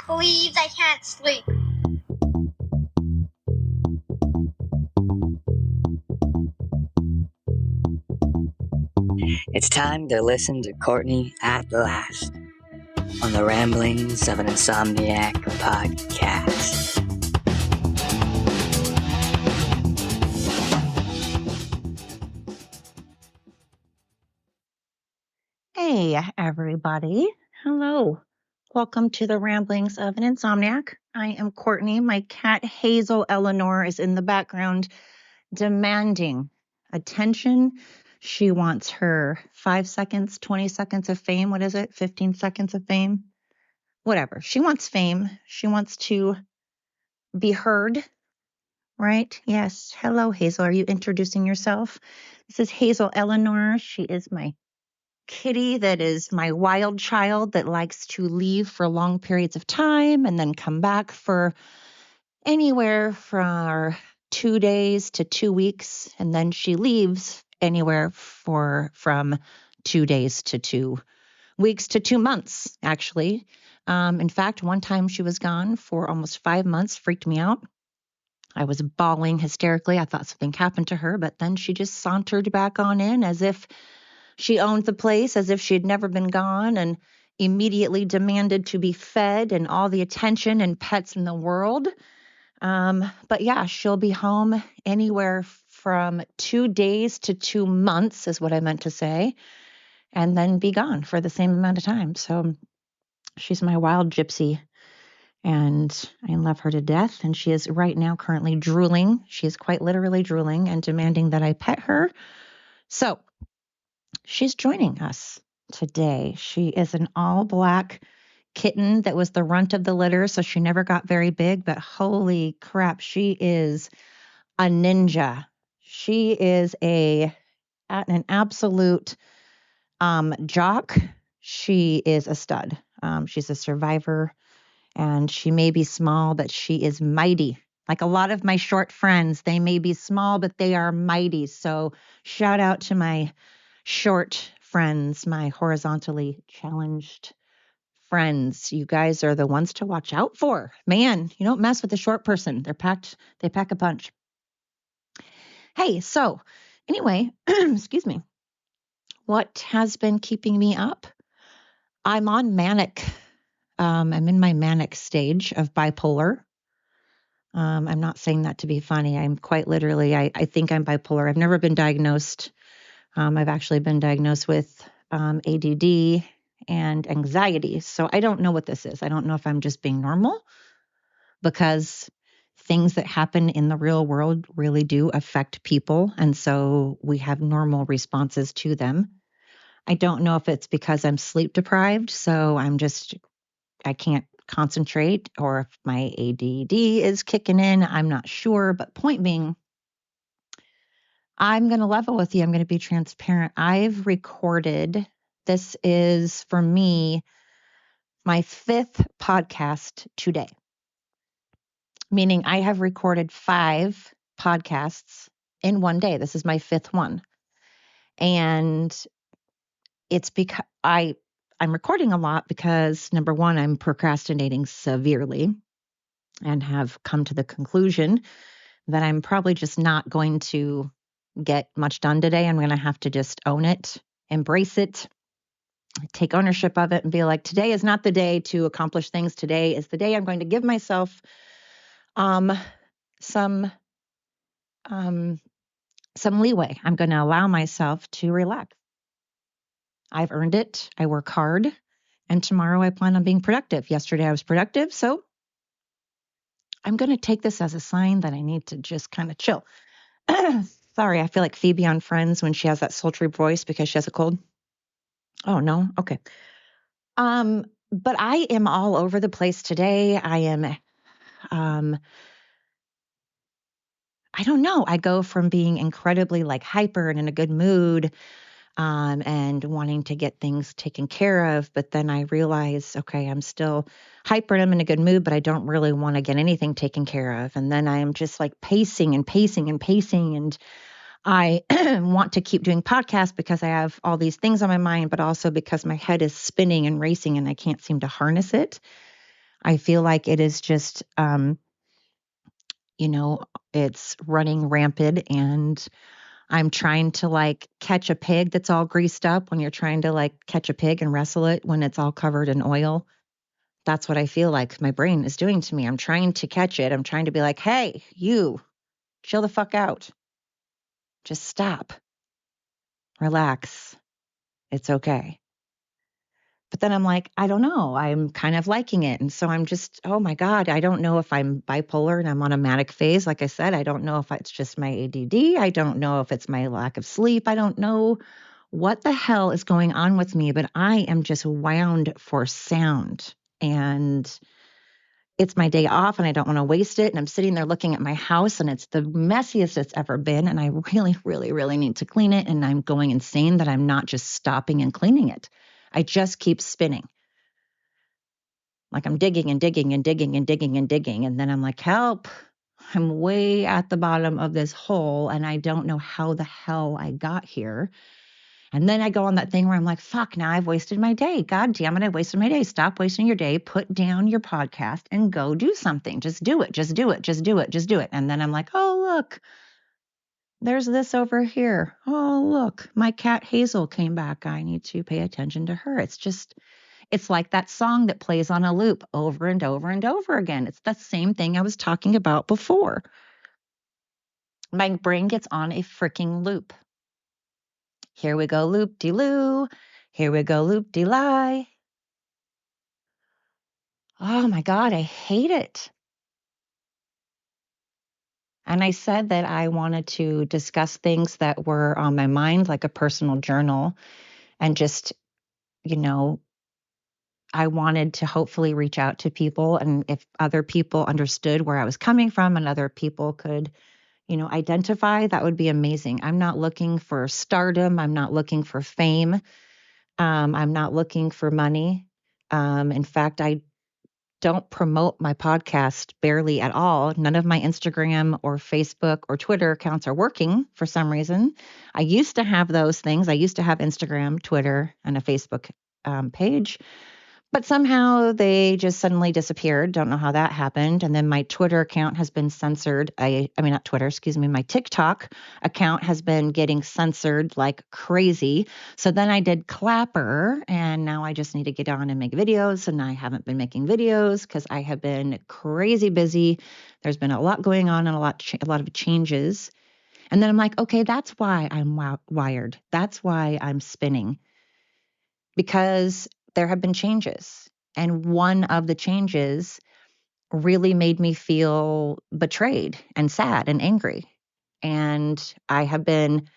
Please, I can't sleep. It's time to listen to Courtney at last on the Ramblings of an Insomniac podcast. Hey, everybody. Hello. Welcome to the Ramblings of an Insomniac. I am Courtney. My cat Hazel Eleanor is in the background demanding attention. She wants her 5 seconds, 20 seconds of fame. What is it? 15 seconds of fame? Whatever. She wants fame. She wants to be heard, right? Yes. Hello, Hazel. Are you introducing yourself? This is Hazel Eleanor. She is my kitty that is my wild child that likes to leave for long periods of time and then come back for anywhere from 2 days to 2 weeks, and then she leaves anywhere from 2 days to 2 weeks to 2 months, actually. In fact, one time she was gone for almost 5 months, freaked me out. I was bawling hysterically. I thought something happened to her, but then she just sauntered back on in as if she owned the place, as if she had never been gone, and immediately demanded to be fed and all the attention and pets in the world. But yeah, she'll be home anywhere from 2 days to 2 months is what I meant to say, and then be gone for the same amount of time. So she's my wild gypsy, and I love her to death. And she is right now currently drooling. She is quite literally drooling and demanding that I pet her. So she's joining us today. She is an all-black kitten that was the runt of the litter, so she never got very big, but holy crap, she is a ninja. She is an absolute jock. She is a stud. She's a survivor, and she may be small, but she is mighty. Like a lot of my short friends, they may be small, but they are mighty. So shout out to my short friends, my horizontally challenged friends. You guys are the ones to watch out for. Man, you don't mess with a short person. They pack a punch. Hey, so anyway, excuse me. What has been keeping me up? I'm on Manic. I'm in my Manic stage of bipolar. I'm not saying that to be funny. I'm quite literally, I think I'm bipolar. I've never been diagnosed. I've actually been diagnosed with ADD and anxiety. So I don't know what this is. I don't know if I'm just being normal, because things that happen in the real world really do affect people. And so we have normal responses to them. I don't know if it's because I'm sleep deprived, so I can't concentrate, or if my ADD is kicking in. I'm not sure. But point being, I'm going to level with you. I'm going to be transparent. I've recorded, this is for me, my 5th podcast today, meaning I have recorded 5 podcasts in one day. This is my 5th one. And it's because I'm recording a lot because, number one, I'm procrastinating severely and have come to the conclusion that I'm probably just not going to get much done today. I'm going to have to just own it, embrace it, take ownership of it, and be like, today is not the day to accomplish things. Today is the day I'm going to give myself some leeway. I'm going to allow myself to relax. I've earned it. I work hard. And tomorrow I plan on being productive. Yesterday I was productive. So I'm going to take this as a sign that I need to just kind of chill. Sorry, I feel like Phoebe on Friends when she has that sultry voice because she has a cold. Oh, no? Okay. But I am all over the place today. I am, I don't know. I go from being incredibly like hyper and in a good mood, and wanting to get things taken care of. But then I realize, okay, I'm still hyper and I'm in a good mood, but I don't really want to get anything taken care of. And then I am just like pacing and pacing and pacing. And I want to keep doing podcasts because I have all these things on my mind, but also because my head is spinning and racing and I can't seem to harness it. I feel like it is just, it's running rampant, and I'm trying to like catch a pig that's all greased up when you're trying to like catch a pig and wrestle it when it's all covered in oil. That's what I feel like my brain is doing to me. I'm trying to catch it. I'm trying to be like, hey, you, chill the fuck out. Just stop. Relax. It's okay. But then I'm like, I don't know. I'm kind of liking it. And so I'm just, oh my God, I don't know if I'm bipolar and I'm on a manic phase. Like I said, I don't know if it's just my ADD. I don't know if it's my lack of sleep. I don't know what the hell is going on with me, but I am just wound for sound. And it's my day off and I don't want to waste it. And I'm sitting there looking at my house and it's the messiest it's ever been. And I really, really, really need to clean it. And I'm going insane that I'm not just stopping and cleaning it. I just keep spinning. Like I'm digging and digging and digging and digging and digging. And then I'm like, help. I'm way at the bottom of this hole and I don't know how the hell I got here. And then I go on that thing where I'm like, fuck, now I've wasted my day. God damn it, I wasted my day. Stop wasting your day. Put down your podcast and go do something. Just do it. Just do it. Just do it. Just do it. And then I'm like, oh, look, there's this over here. Oh, look, my cat Hazel came back. I need to pay attention to her. It's like that song that plays on a loop over and over and over again. It's the same thing I was talking about before. My brain gets on a freaking loop. Here we go, loop-de-loo. Here we go, loop-de-lie. Oh my God, I hate it. And I said that I wanted to discuss things that were on my mind, like a personal journal, and just, I wanted to hopefully reach out to people. And if other people understood where I was coming from and other people could, identify, that would be amazing. I'm not looking for stardom. I'm not looking for fame. I'm not looking for money. In fact, I don't promote my podcast barely at all. None of my Instagram or Facebook or Twitter accounts are working for some reason. I used to have those things. I used to have Instagram, Twitter, and a Facebook page. But somehow they just suddenly disappeared. Don't know how that happened. And then my Twitter account has been censored. I mean, not Twitter, excuse me. My TikTok account has been getting censored like crazy. So then I did Clapper, and now I just need to get on and make videos. And I haven't been making videos because I have been crazy busy. There's been a lot going on and a lot of changes. And then I'm like, okay, that's why I'm wired. That's why I'm spinning, because there have been changes. And one of the changes really made me feel betrayed and sad and angry. And I have been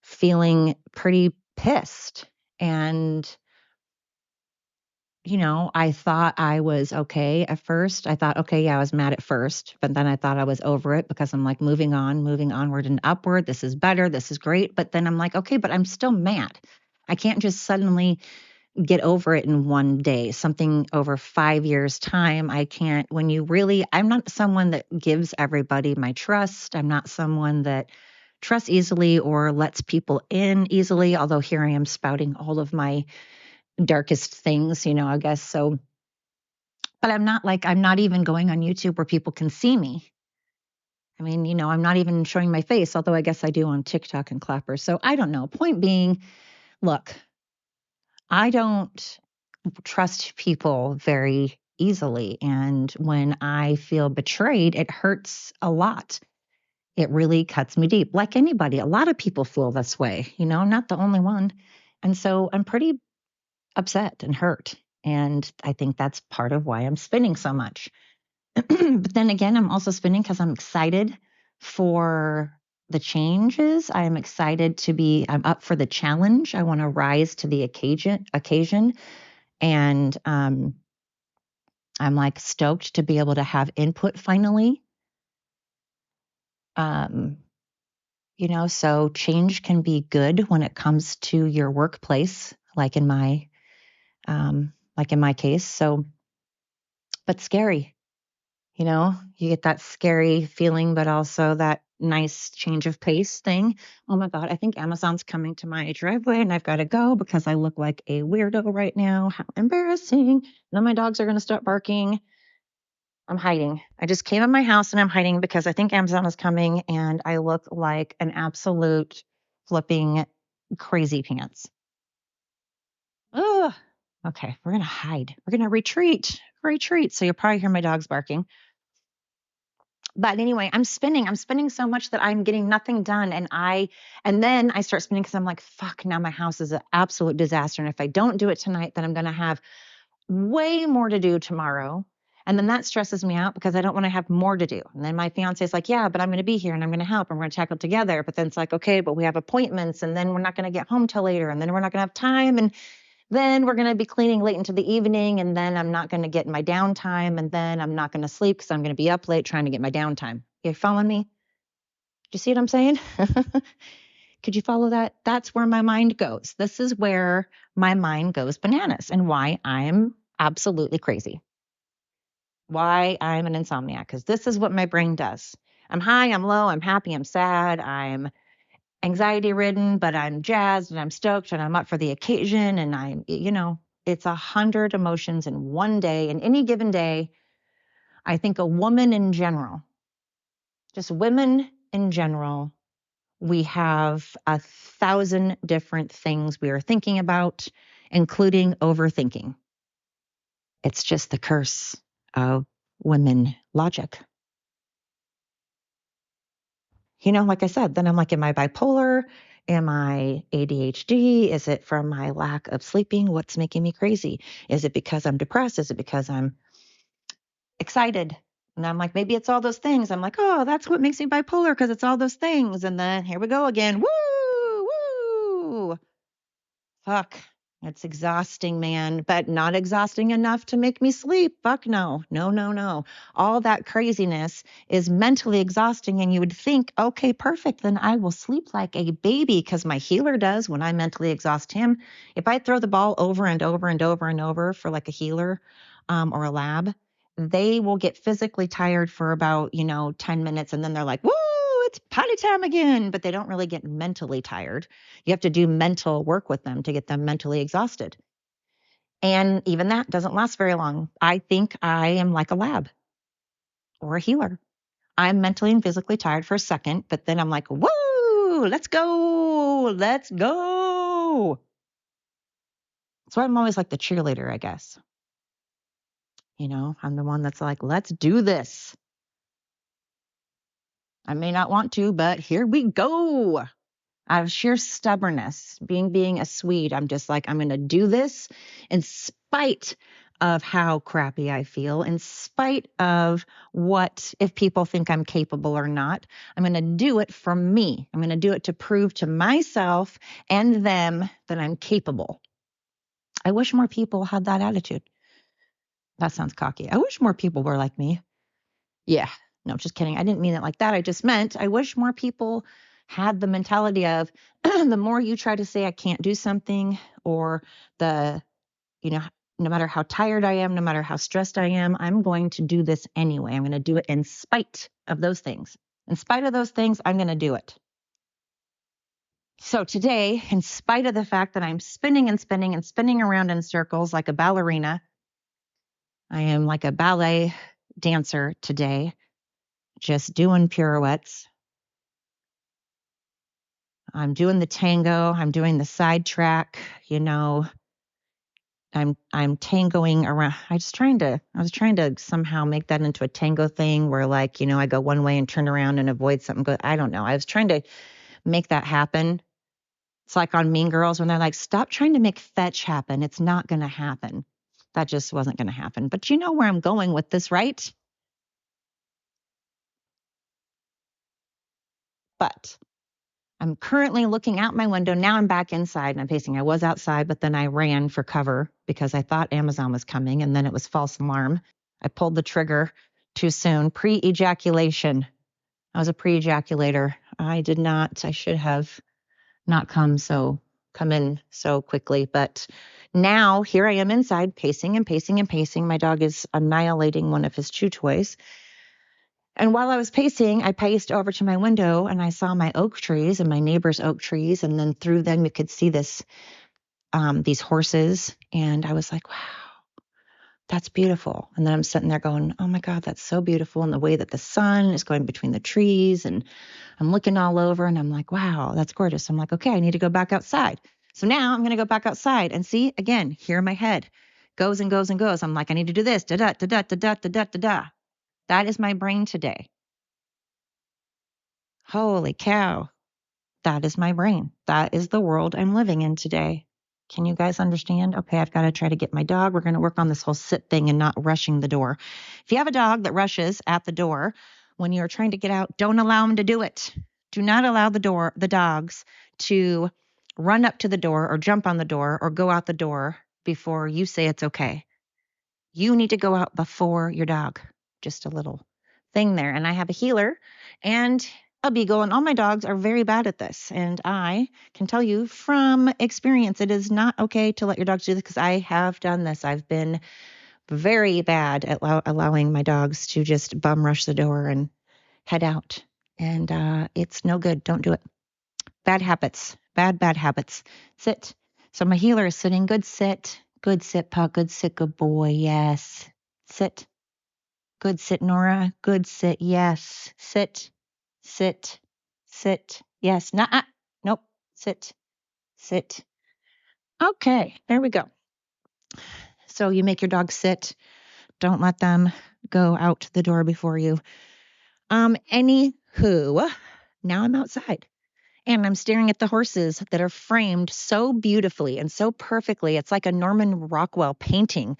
feeling pretty pissed. And, I thought I was okay at first. I thought, okay, yeah, I was mad at first, but then I thought I was over it because I'm like moving onward and upward. This is better. This is great. But then I'm like, okay, but I'm still mad. I can't just suddenly get over it in one day, something over 5 years time. I'm not someone that gives everybody my trust. I'm not someone that trusts easily or lets people in easily, although here I am spouting all of my darkest things, I guess. So, but I'm not even going on YouTube where people can see me. I mean, I'm not even showing my face, although I guess I do on TikTok and Clapper. So I don't know. Point being, look, I don't trust people very easily. And when I feel betrayed, it hurts a lot. It really cuts me deep. Like anybody, a lot of people feel this way, I'm not the only one. And so I'm pretty upset and hurt. And I think that's part of why I'm spinning so much. But then again, I'm also spinning because I'm excited for the changes. I'm up for the challenge. I want to rise to the occasion. And I'm like stoked to be able to have input finally. So change can be good when it comes to your workplace, like in my case. So, but scary, you get that scary feeling, but also that nice change of pace thing. Oh my God, I think Amazon's coming to my driveway and I've got to go because I look like a weirdo right now. How embarrassing. Now my dogs are going to start barking. I'm hiding. I just came in my house and I'm hiding because I think Amazon is coming and I look like an absolute flipping crazy pants. Ugh. Okay, we're going to hide. We're going to retreat. Retreat. So you'll probably hear my dogs barking. But anyway, I'm spinning so much that I'm getting nothing done. And then I start spinning because I'm like, fuck, now my house is an absolute disaster. And if I don't do it tonight, then I'm going to have way more to do tomorrow. And then that stresses me out because I don't want to have more to do. And then my fiance is like, yeah, but I'm going to be here and I'm going to help and we're going to tackle it together. But then it's like, okay, but we have appointments and then we're not going to get home till later. And then we're not going to have time. And then we're going to be cleaning late into the evening. And then I'm not going to get my downtime. And then I'm not going to sleep because I'm going to be up late trying to get my downtime. You following me? Do you see what I'm saying? Could you follow that? That's where my mind goes. This is where my mind goes bananas and why I'm absolutely crazy. Why I'm an insomniac, because this is what my brain does. I'm high, I'm low, I'm happy, I'm sad, I'm anxiety ridden, but I'm jazzed and I'm stoked and I'm up for the occasion. And it's 100 emotions in one day. In any given day, I think a woman in general, just women in general, we have 1,000 different things we are thinking about, including overthinking. It's just the curse of women logic. Like I said, then I'm like, am I bipolar? Am I ADHD? Is it from my lack of sleeping? What's making me crazy? Is it because I'm depressed? Is it because I'm excited? And I'm like, maybe it's all those things. I'm like, oh, that's what makes me bipolar because it's all those things. And then here we go again. Woo, woo. Fuck. It's exhausting, man, but not exhausting enough to make me sleep. Fuck no. No, no, no. All that craziness is mentally exhausting. And you would think, okay, perfect. Then I will sleep like a baby because my healer does when I mentally exhaust him. If I throw the ball over and over and over and over for like a healer or a lab, they will get physically tired for about, 10 minutes. And then they're like, woo, it's potty time again. But they don't really get mentally tired. You have to do mental work with them to get them mentally exhausted. And even that doesn't last very long. I think I am like a lab or a healer. I'm mentally and physically tired for a second, but then I'm like, whoa, let's go. Let's go. So I'm always like the cheerleader, I guess. I'm the one that's like, let's do this. I may not want to, but here we go. Out of sheer stubbornness, being a Swede, I'm just like, I'm going to do this in spite of how crappy I feel, in spite of what, if people think I'm capable or not. I'm going to do it for me. I'm going to do it to prove to myself and them that I'm capable. I wish more people had that attitude. That sounds cocky. I wish more people were like me. Yeah, no, just kidding. I didn't mean it like that. I just meant I wish more people had the mentality of the more you try to say I can't do something, or the, no matter how tired I am, no matter how stressed I am, I'm going to do this anyway. I'm going to do it in spite of those things. In spite of those things, I'm going to do it. So today, in spite of the fact that I'm spinning and spinning and spinning around in circles like a ballerina, I am like a ballet dancer today, just doing pirouettes. I'm doing the tango. I'm doing the side track. I'm tangoing around. I was trying to somehow make that into a tango thing where like, I go one way and turn around and avoid something. I don't know. I was trying to make that happen. It's like on Mean Girls when they're like, stop trying to make fetch happen. It's not going to happen. That just wasn't going to happen. But you know where I'm going with this, right? But I'm currently looking out my window. Now I'm back inside and I'm pacing. I was outside, but then I ran for cover because I thought Amazon was coming and then it was false alarm. I pulled the trigger too soon. Pre-ejaculation. I was a pre-ejaculator. I should have not come in so quickly. But now here I am inside pacing and pacing and pacing. My dog is annihilating one of his chew toys. And while I was pacing, I paced over to my window and I saw my oak trees and my neighbor's oak trees. And then through them, you could see these horses. And I was like, wow, That's beautiful. And then I'm sitting there going, oh my God, that's so beautiful. And the way that the sun is going between the trees, and I'm looking all over and I'm like, wow, that's gorgeous. I'm like, okay, I need to go back outside. So now I'm going to go back outside and see again, here in my head goes and goes and goes. I'm like, I need to do this. Da da da da da da da da da da. That is my brain today. Holy cow. That is my brain. That is the world I'm living in today. Can you guys understand? Okay, I've got to try to get my dog. We're going to work on this whole sit thing and not rushing the door. If you have a dog that rushes at the door when you're trying to get out, don't allow them to do it. Do not allow the dogs to run up to the door or jump on the door or go out the door before you say it's okay. You need to go out before your dog. Just a little thing there. And I have a healer and a beagle, and all my dogs are very bad at this. And I can tell you from experience, it is not okay to let your dogs do this, because I have done this. I've been very bad at allowing my dogs to just bum rush the door and head out. And it's no good. Don't do it. Bad habits. Bad habits. Sit. So my healer is sitting. Good sit. Good sit, Puck. Good sit, good boy. Yes. Sit. Good sit, Nora. Good sit. Yes. Sit. Sit. Sit. Yes. Nuh-uh. Nope. Sit. Sit. Okay. There we go. So you make your dog sit. Don't let them go out the door before you. Anywho, now I'm outside. And I'm staring at the horses that are framed so beautifully and so perfectly. It's like a Norman Rockwell painting.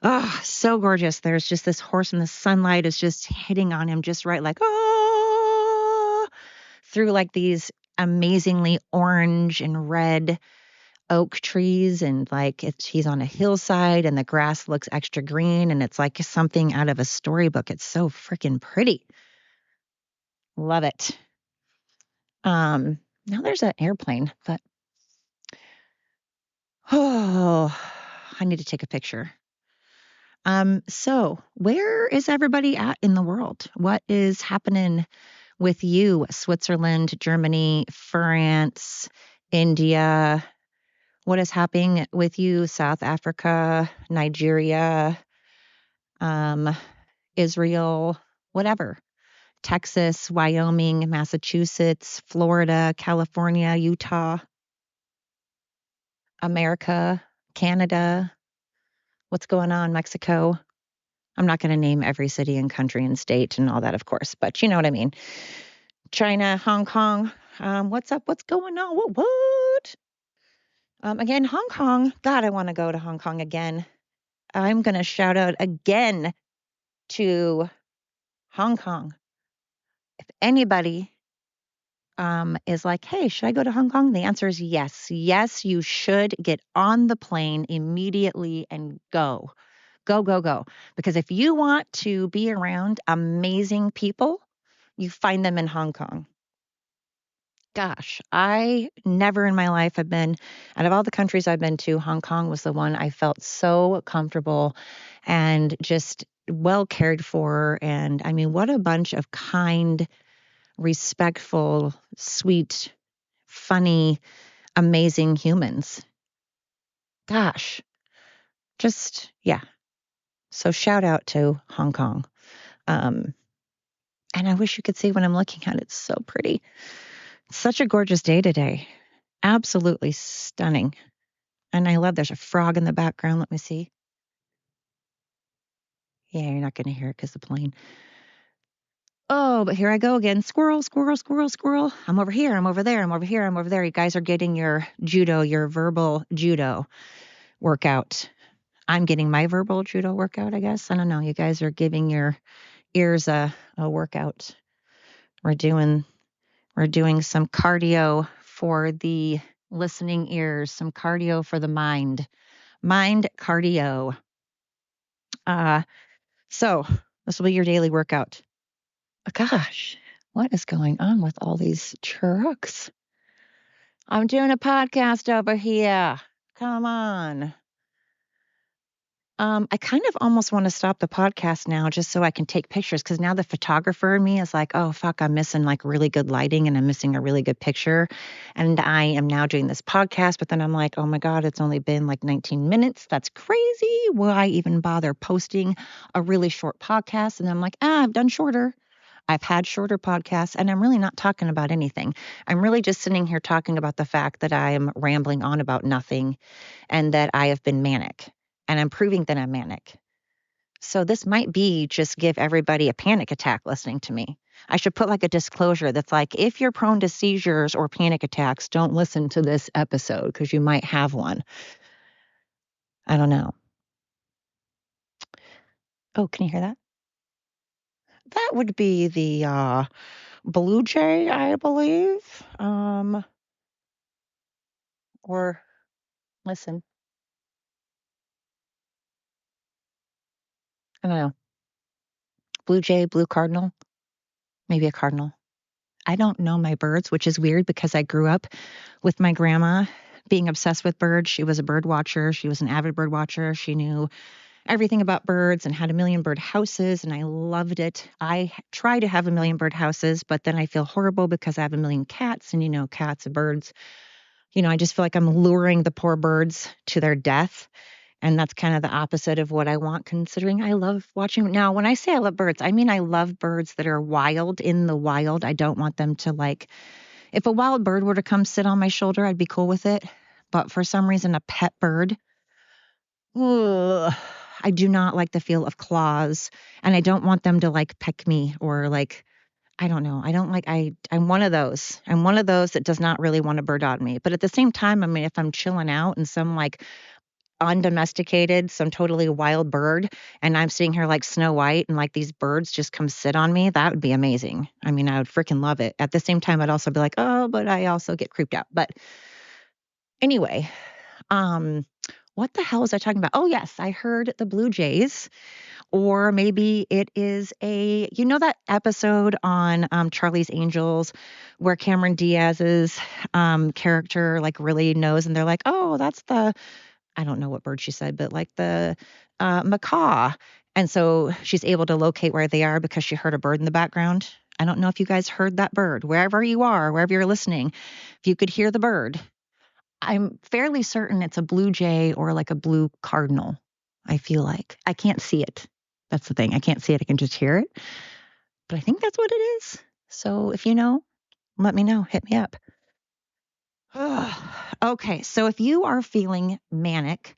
Oh, so gorgeous. There's just this horse, and the sunlight is just hitting on him just right, like, oh, through like these amazingly orange and red oak trees. And like he's on a hillside, and the grass looks extra green, and it's like something out of a storybook. It's so freaking pretty. Love it. Now there's an airplane, but oh, I need to take a picture. So where is everybody at in the world? What is happening with you? Switzerland, Germany, France, India. What is happening with you? South Africa, Nigeria, Israel, whatever. Texas, Wyoming, Massachusetts, Florida, California, Utah, America, Canada. What's going on, Mexico? I'm not going to name every city and country and state and all that, of course, but you know what I mean. China, Hong Kong. What's up? What's going on? What? Again, Hong Kong. God, I want to go to Hong Kong again. I'm going to shout out again to Hong Kong. If anybody is like, hey, should I go to Hong Kong? The answer is yes. Yes, you should get on the plane immediately and go. Go, go, go. Because if you want to be around amazing people, you find them in Hong Kong. Gosh, I never in my life have been, out of all the countries I've been to, Hong Kong was the one I felt so comfortable and just well cared for. And I mean, what a bunch of kind, respectful, sweet, funny, amazing humans. Gosh, just, yeah. So shout out to Hong Kong. And I wish you could see what I'm looking at. It's so pretty. It's such a gorgeous day today. Absolutely stunning. And I love, there's a frog in the background. Let me see. Yeah, you're not going to hear it because the plane. Oh, but here I go again. Squirrel, squirrel, squirrel, squirrel. I'm over here. I'm over there. I'm over here. I'm over there. You guys are getting your judo, your verbal judo workout. I'm getting my verbal judo workout, I guess. I don't know. You guys are giving your ears a workout. We're doing some cardio for the listening ears, some cardio for the mind cardio. So this will be your daily workout. Gosh, what is going on with all these trucks? I'm doing a podcast over here. Come on. I kind of almost want to stop the podcast now just so I can take pictures because now the photographer in me is like, oh, fuck, I'm missing like really good lighting and I'm missing a really good picture. And I am now doing this podcast, but then I'm like, oh my God, it's only been like 19 minutes. That's crazy. Why even bother posting a really short podcast? And I'm like, I've done shorter. I've had shorter podcasts and I'm really not talking about anything. I'm really just sitting here talking about the fact that I am rambling on about nothing and that I have been manic and I'm proving that I'm manic. So this might be just give everybody a panic attack listening to me. I should put like a disclosure that's like, if you're prone to seizures or panic attacks, don't listen to this episode because you might have one. I don't know. Oh, can you hear that? That would be the blue jay, I believe. Or listen, I don't know. Blue jay, blue cardinal, maybe a cardinal. I don't know my birds, which is weird because I grew up with my grandma being obsessed with birds. She was a bird watcher. She was an avid bird watcher. She knew everything about birds and had a million bird houses, and I loved it. I try to have a million bird houses, but then I feel horrible because I have a million cats, and cats and birds. I just feel like I'm luring the poor birds to their death. And that's kind of the opposite of what I want, considering I love watching. Now, when I say I love birds, I mean I love birds that are wild in the wild. I don't want them to if a wild bird were to come sit on my shoulder, I'd be cool with it. But for some reason, a pet bird, ugh, I do not like the feel of claws. And I don't want them to peck me or I don't know. I don't I'm one of those. I'm one of those that does not really want a bird on me. But at the same time, I mean, if I'm chilling out and some undomesticated, some totally wild bird, and I'm sitting here like Snow White and these birds just come sit on me, that would be amazing. I mean, I would freaking love it. At the same time, I'd also be like, oh, but I also get creeped out. But anyway, um, what the hell was I talking about? Oh, yes, I heard the Blue Jays, or maybe it is that episode on Charlie's Angels where Cameron Diaz's character really knows, and they're like, oh, that's I don't know what bird she said, but the macaw. And so she's able to locate where they are because she heard a bird in the background. I don't know if you guys heard that bird, wherever you are, wherever you're listening, if you could hear the bird. I'm fairly certain it's a blue jay or a blue cardinal. I feel like I can't see it. That's the thing. I can't see it. I can just hear it. But I think that's what it is. So if you know, let me know. Hit me up. Okay, so if you are feeling manic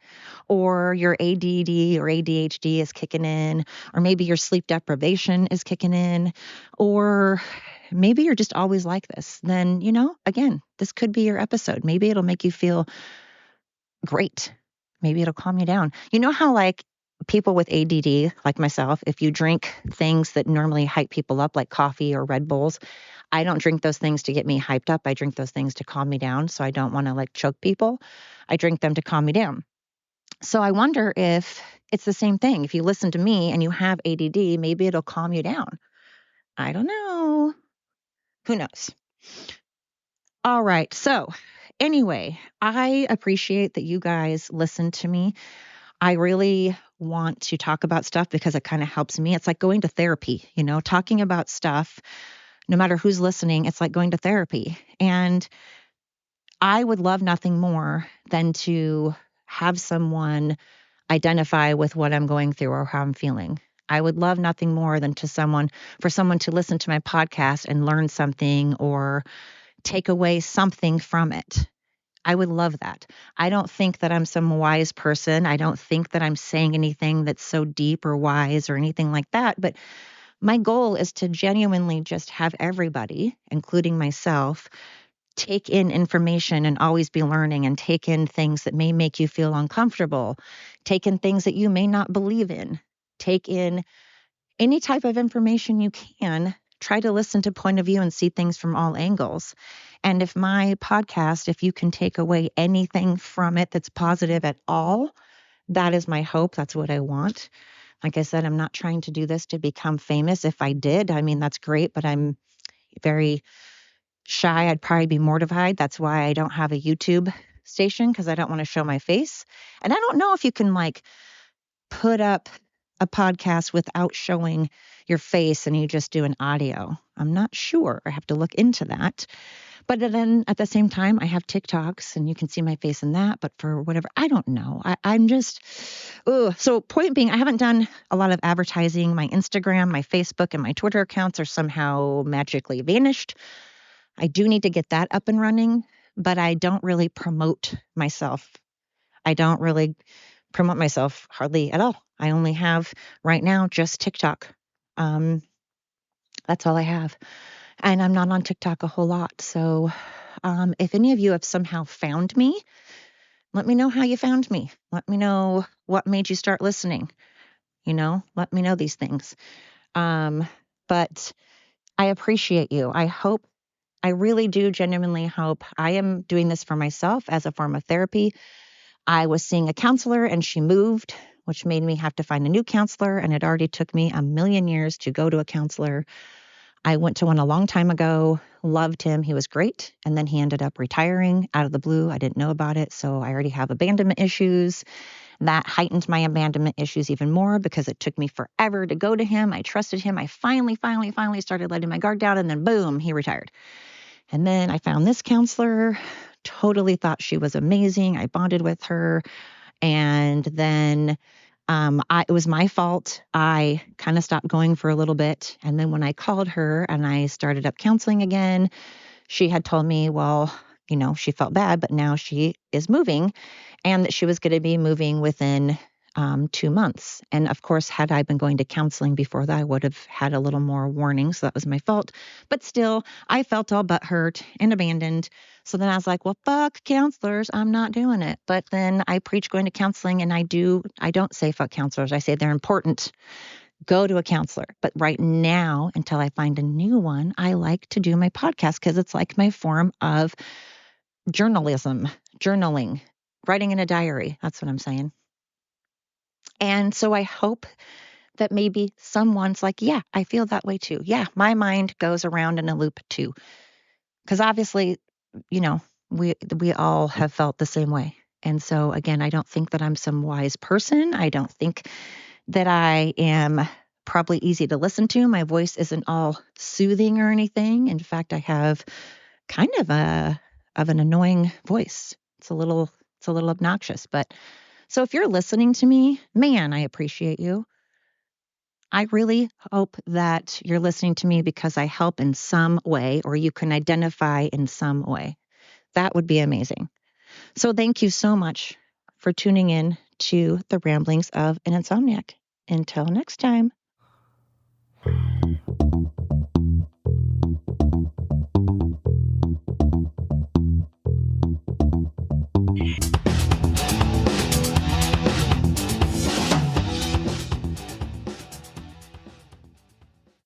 or your ADD or ADHD is kicking in, or maybe your sleep deprivation is kicking in, or maybe you're just always like this, then, again, this could be your episode. Maybe it'll make you feel great. Maybe it'll calm you down. You know how people with ADD, like myself, if you drink things that normally hype people up, like coffee or Red Bulls, I don't drink those things to get me hyped up. I drink those things to calm me down. So I don't want to choke people. I drink them to calm me down. So I wonder if it's the same thing. If you listen to me and you have ADD, maybe it'll calm you down. I don't know. Who knows? All right. So anyway, I appreciate that you guys listen to me. I really want to talk about stuff because it kind of helps me. It's like going to therapy, talking about stuff, no matter who's listening, it's like going to therapy. And I would love nothing more than to have someone identify with what I'm going through or how I'm feeling. I would love nothing more than for someone to listen to my podcast and learn something or take away something from it. I would love that. I don't think that I'm some wise person. I don't think that I'm saying anything that's so deep or wise or anything like that. But my goal is to genuinely just have everybody, including myself, take in information and always be learning and take in things that may make you feel uncomfortable, take in things that you may not believe in, take in any type of information you can. Try to listen to point of view and see things from all angles. And if my podcast, if you can take away anything from it that's positive at all, that is my hope. That's what I want. Like I said, I'm not trying to do this to become famous. If I did, I mean, that's great, but I'm very shy. I'd probably be mortified. That's why I don't have a YouTube station, because I don't want to show my face. And I don't know if you can put up a podcast without showing your face and you just do an audio? I'm not sure. I have to look into that. But then at the same time, I have TikToks and you can see my face in that. But for whatever, I don't know. I'm just, so point being, I haven't done a lot of advertising. My Instagram, my Facebook, and my Twitter accounts are somehow magically vanished. I do need to get that up and running, but I don't really promote myself. I don't really promote myself hardly at all. I only have right now just TikTok. That's all I have. And I'm not on TikTok a whole lot. So if any of you have somehow found me, let me know how you found me. Let me know what made you start listening. Let me know these things. But I appreciate you. I really do genuinely hope. I am doing this for myself as a form of therapy. I was seeing a counselor and she moved, which made me have to find a new counselor. And it already took me a million years to go to a counselor. I went to one a long time ago, loved him. He was great. And then he ended up retiring out of the blue. I didn't know about it. So I already have abandonment issues. That heightened my abandonment issues even more because it took me forever to go to him. I trusted him. I finally started letting my guard down. And then boom, he retired. And then I found this counselor, totally thought she was amazing. I bonded with her. And then it was my fault. I kind of stopped going for a little bit. And then when I called her and I started up counseling again, she had told me, well, she felt bad, but now she is moving and that she was going to be moving within 2 months. And of course, had I been going to counseling before that, I would have had a little more warning. So that was my fault. But still, I felt all butthurt and abandoned. So then I was like, well, fuck counselors. I'm not doing it. But then I preach going to counseling and I don't say fuck counselors. I say they're important. Go to a counselor. But right now, until I find a new one, I like to do my podcast because it's like my form of journaling, writing in a diary. That's what I'm saying. And so I hope that maybe someone's like, yeah, I feel that way too. Yeah, my mind goes around in a loop too. Because obviously, we all have felt the same way. And so again, I don't think that I'm some wise person. I don't think that I am probably easy to listen to. My voice isn't all soothing or anything. In fact, I have kind of an annoying voice. It's a little obnoxious, but so if you're listening to me, man, I appreciate you. I really hope that you're listening to me because I help in some way or you can identify in some way. That would be amazing. So thank you so much for tuning in to the Ramblings of an Insomniac. Until next time.